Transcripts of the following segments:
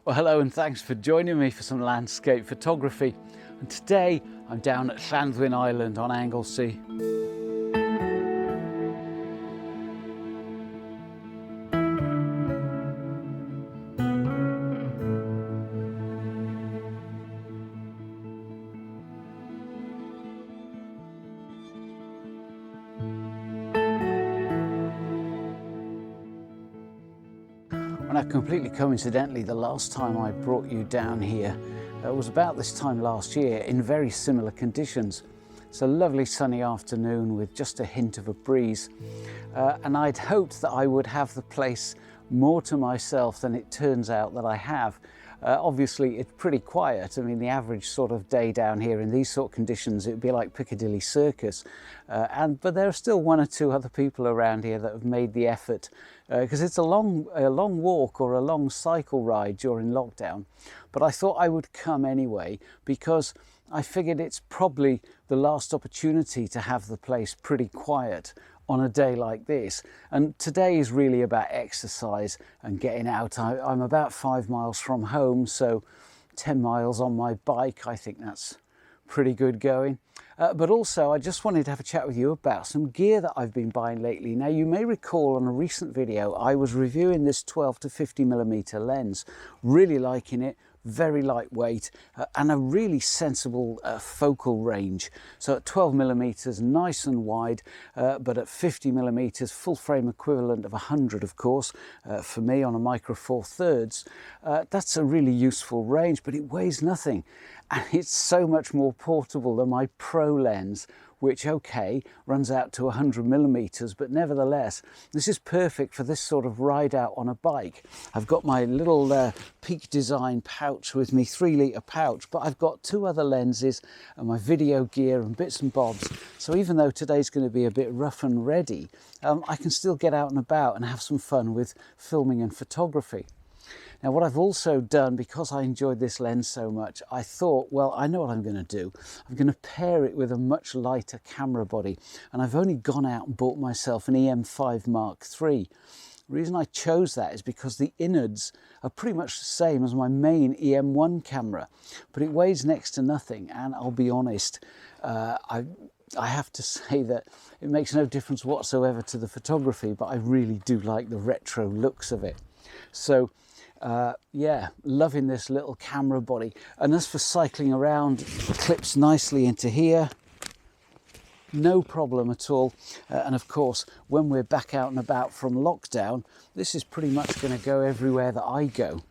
Well, hello and thanks for joining me for some landscape photography. And today I'm down at Llanddwyn Island on Anglesey. Now, completely coincidentally, the last time I brought you down here was about this time last year in very similar conditions. It's a lovely sunny afternoon with just a hint of a breeze. And I'd hoped that I would have the place more to myself than it turns out that I have. Obviously, it's pretty quiet. I mean, the average sort of day down here in these sort of conditions, it would be like Piccadilly Circus. But there are still one or two other people around here that have made the effort because it's a long walk or a long cycle ride during lockdown. But I thought I would come anyway because I figured it's probably the last opportunity to have the place pretty quiet on a day like this. And today is really about exercise and getting out. I'm about 5 miles from home, so 10 miles on my bike. I think that's pretty good going. But also I just wanted to have a chat with you about some gear that I've been buying lately. Now, you may recall on a recent video I was reviewing this 12 to 50mm lens, really liking it. Very lightweight and a really sensible focal range. So at 12mm, nice and wide, but at 50mm, full frame equivalent of 100, of course, for me on a micro four thirds. That's a really useful range, but it weighs nothing. And it's so much more portable than my Pro lens, which, okay, runs out to 100mm, but nevertheless, this is perfect for this sort of ride out on a bike. I've got my little Peak Design pouch with me, 3-litre pouch, but I've got 2 other lenses and my video gear and bits and bobs. So even though today's going to be a bit rough and ready, I can still get out and about and have some fun with filming and photography. Now, what I've also done, because I enjoyed this lens so much, I thought, well, I know what I'm going to do. I'm going to pair it with a much lighter camera body. And I've only gone out and bought myself an EM5 mk3. The reason I chose that is because the innards are pretty much the same as my main EM1 camera, but it weighs next to nothing. And I'll be honest, I have to say that it makes no difference whatsoever to the photography, but I really do like the retro looks of it. So, yeah, loving this little camera body. And as for cycling around, it clips nicely into here, no problem at all. And of course, when we're back out and about from lockdown, this is pretty much going to go everywhere that I go.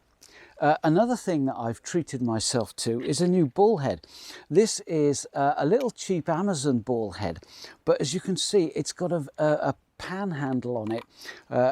Another thing that I've treated myself to is a new ball head. This is a little cheap Amazon ball head, but as you can see, it's got a pan handle on it,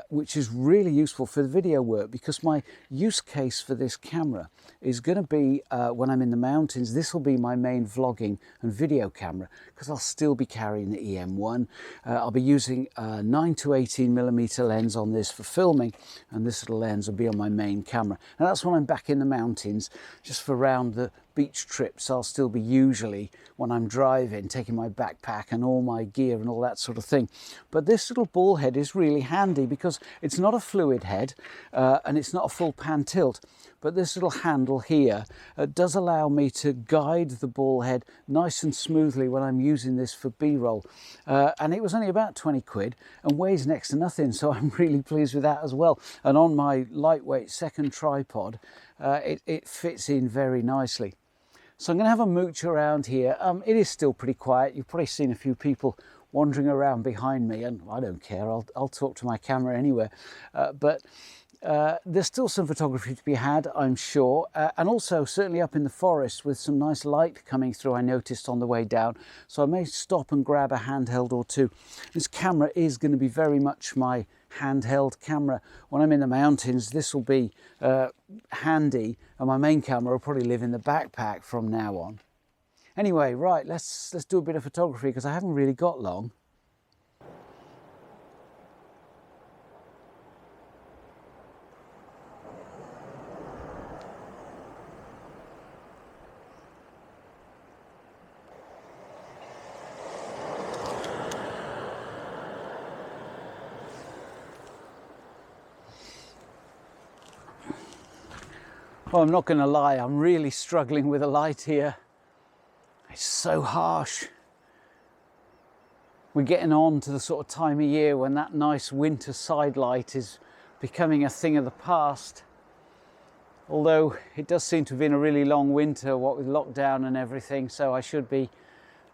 which is really useful for the video work, because my use case for this camera is going to be when I'm in the mountains. This will be my main vlogging and video camera, because I'll still be carrying the EM1. I'll be using a 9 to 18mm lens on this for filming, and this little lens will be on my main camera. And that's when I'm back in the mountains. Just for round the beach trips, I'll still be usually, when I'm driving, taking my backpack and all my gear and all that sort of thing. But this little ball head is really handy because it's not a fluid head and it's not a full pan tilt, but this little handle here does allow me to guide the ball head nice and smoothly when I'm using this for B-roll. And it was only about 20 quid and weighs next to nothing, so I'm really pleased with that as well. And on my lightweight second tripod, it fits in very nicely. So I'm going to have a mooch around here. It is still pretty quiet. You've probably seen a few people wandering around behind me, and I don't care. I'll talk to my camera anywhere. But there's still some photography to be had, I'm sure. And also certainly up in the forest with some nice light coming through, I noticed on the way down. So I may stop and grab a handheld or two. This camera is going to be very much my handheld camera. When I'm in the mountains, this will be handy, and my main camera will probably live in the backpack from now on. Anyway, right, let's do a bit of photography because I haven't really got long. Well, I'm not going to lie, I'm really struggling with the light here. It's so harsh. We're getting on to the sort of time of year when that nice winter side light is becoming a thing of the past. Although it does seem to have been a really long winter, what with lockdown and everything, so I should be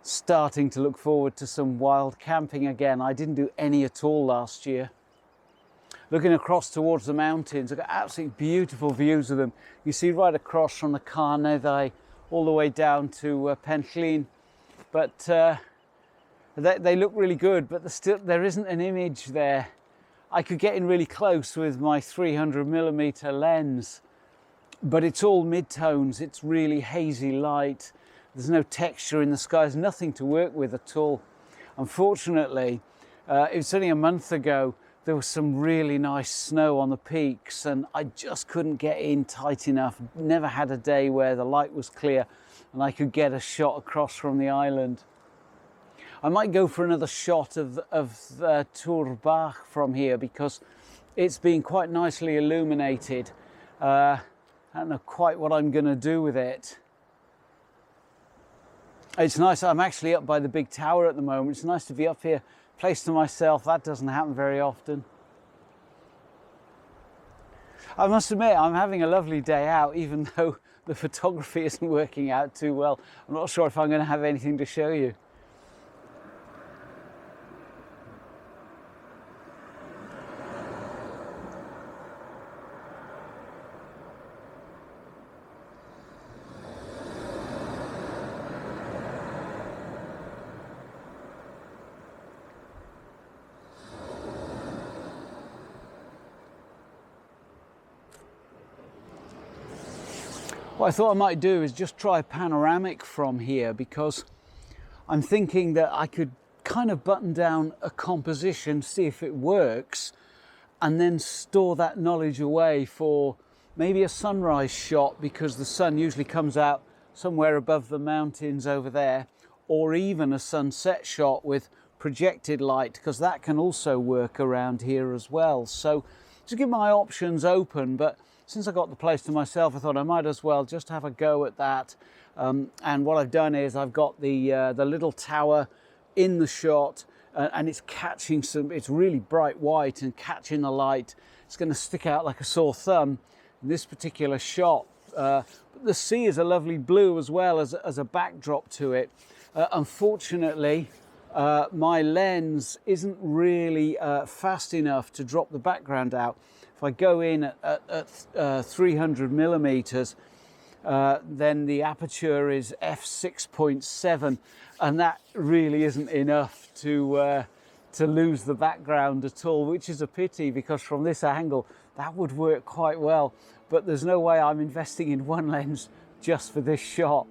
starting to look forward to some wild camping again. I didn't do any at all last year. Looking across towards the mountains, I've got absolutely beautiful views of them. You see right across from the Llanddwyn all the way down to Penllyn, but they look really good, but there isn't an image there. I could get in really close with my 300mm lens, but it's all mid-tones, it's really hazy light. There's no texture in the sky, there's nothing to work with at all. Unfortunately, it was only a month ago, there was some really nice snow on the peaks and I just couldn't get in tight enough. Never had a day where the light was clear and I could get a shot across from the island. I might go for another shot of Tŵr Bach from here because it's been quite nicely illuminated. I don't know quite what I'm going to do with it. It's nice, I'm actually up by the big tower at the moment. It's nice to be up here, place to myself. That doesn't happen very often. I must admit, I'm having a lovely day out, even though the photography isn't working out too well. I'm not sure if I'm going to have anything to show you. What I thought I might do is just try Panoramic from here, because I'm thinking that I could kind of button down a composition, see if it works, and then store that knowledge away for maybe a sunrise shot, because the sun usually comes out somewhere above the mountains over there, or even a sunset shot with projected light, because that can also work around here as well. So to keep my options open, but since I got the place to myself, I thought I might as well just have a go at that. And what I've done is I've got the little tower in the shot, and it's catching it's really bright white and catching the light. It's going to stick out like a sore thumb in this particular shot. But the sea is a lovely blue as well as a backdrop to it. Unfortunately, my lens isn't really fast enough to drop the background out. If I go in at 300mm, then the aperture is f6.7, and that really isn't enough to lose the background at all, which is a pity, because from this angle that would work quite well. But there's no way I'm investing in one lens just for this shot.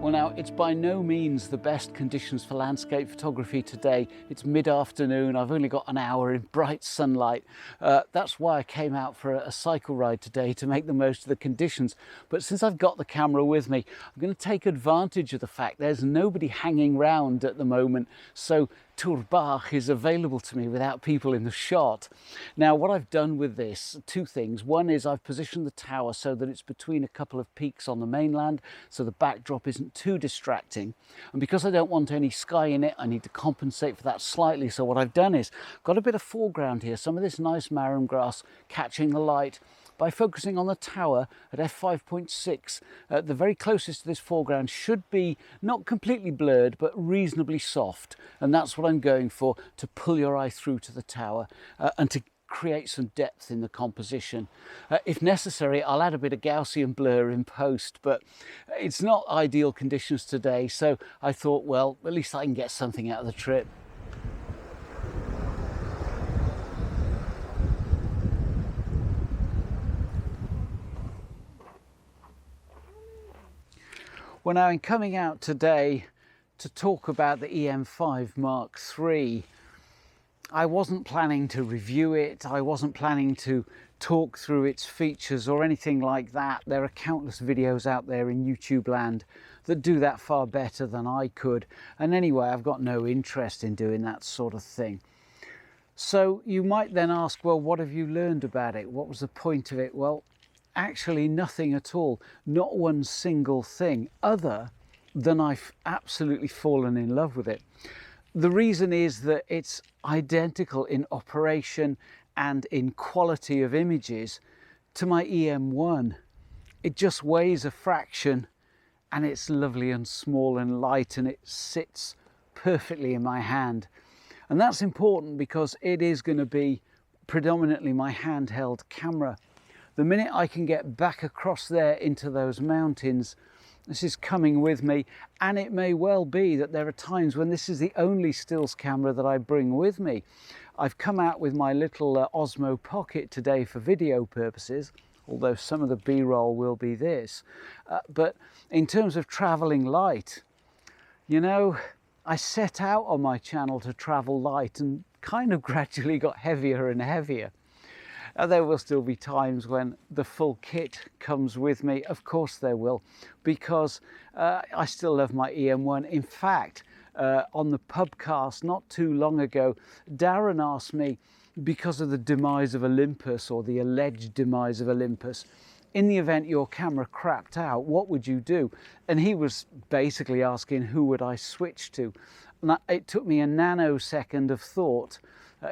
Well, now, it's by no means the best conditions for landscape photography today. It's mid-afternoon, I've only got an hour in bright sunlight. That's why I came out for a cycle ride today, to make the most of the conditions. But since I've got the camera with me, I'm going to take advantage of the fact there's nobody hanging round at the moment, so Tŵr Bach is available to me without people in the shot. Now, what I've done with this, two things. One is I've positioned the tower so that it's between a couple of peaks on the mainland, so the backdrop isn't too distracting. And because I don't want any sky in it, I need to compensate for that slightly. So what I've done is got a bit of foreground here, some of this nice marram grass catching the light, by focusing on the tower at f5.6. The very closest to this foreground should be not completely blurred, but reasonably soft. And that's what I'm going for, to pull your eye through to the tower and to create some depth in the composition. If necessary, I'll add a bit of Gaussian blur in post, but it's not ideal conditions today, so I thought, well, at least I can get something out of the trip. Well, now in coming out today to talk about the EM5 mk3, I wasn't planning to review it, I wasn't planning to talk through its features or anything like that. There are countless videos out there in YouTube land that do that far better than I could, and anyway, I've got no interest in doing that sort of thing. So you might then ask, well, what have you learned about it? What was the point of it? Well, actually nothing at all, not one single thing, other than I've absolutely fallen in love with it. The reason is that it's identical in operation and in quality of images to my EM1. It just weighs a fraction, and it's lovely and small and light, and it sits perfectly in my hand. And that's important because it is going to be predominantly my handheld camera. The minute I can get back across there into those mountains, this is coming with me, and it may well be that there are times when this is the only stills camera that I bring with me. I've come out with my little Osmo Pocket today for video purposes, although some of the B-roll will be this. But in terms of traveling light, you know, I set out on my channel to travel light and kind of gradually got heavier and heavier. There will still be times when the full kit comes with me. Of course there will, because I still love my EM1. In fact, on the pubcast not too long ago, Darren asked me, because of the demise of Olympus, or the alleged demise of Olympus, in the event your camera crapped out, what would you do? And he was basically asking, who would I switch to? And it took me a nanosecond of thought,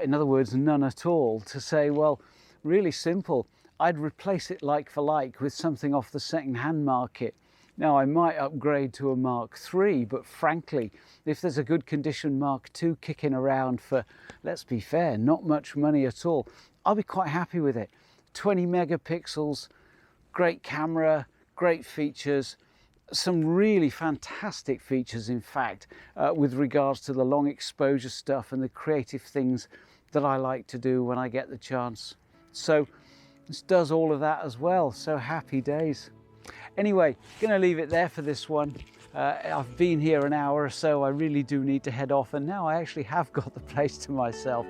in other words, none at all, to say, well, really simple. I'd replace it like for like with something off the second-hand market. Now, I might upgrade to a Mark III, but frankly, if there's a good condition Mark II kicking around for, let's be fair, not much money at all, I'll be quite happy with it. 20 megapixels, great camera, great features, some really fantastic features, in fact, with regards to the long exposure stuff and the creative things that I like to do when I get the chance. So this does all of that as well, so happy days. Anyway, gonna leave it there for this one. I've been here an hour or so, I really do need to head off, and now I actually have got the place to myself,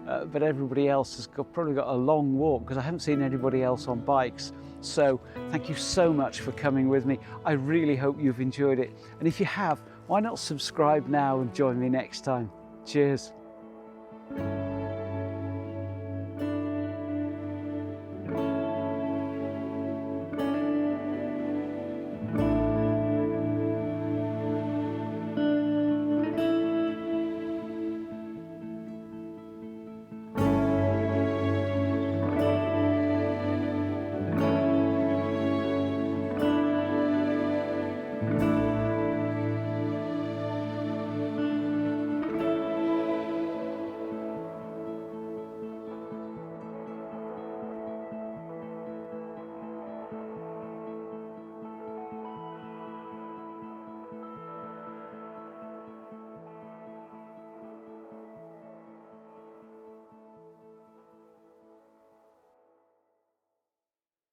but everybody else has probably got a long walk because I haven't seen anybody else on bikes. So thank you so much for coming with me. I really hope you've enjoyed it, and if you have, why not subscribe now and join me next time. Cheers.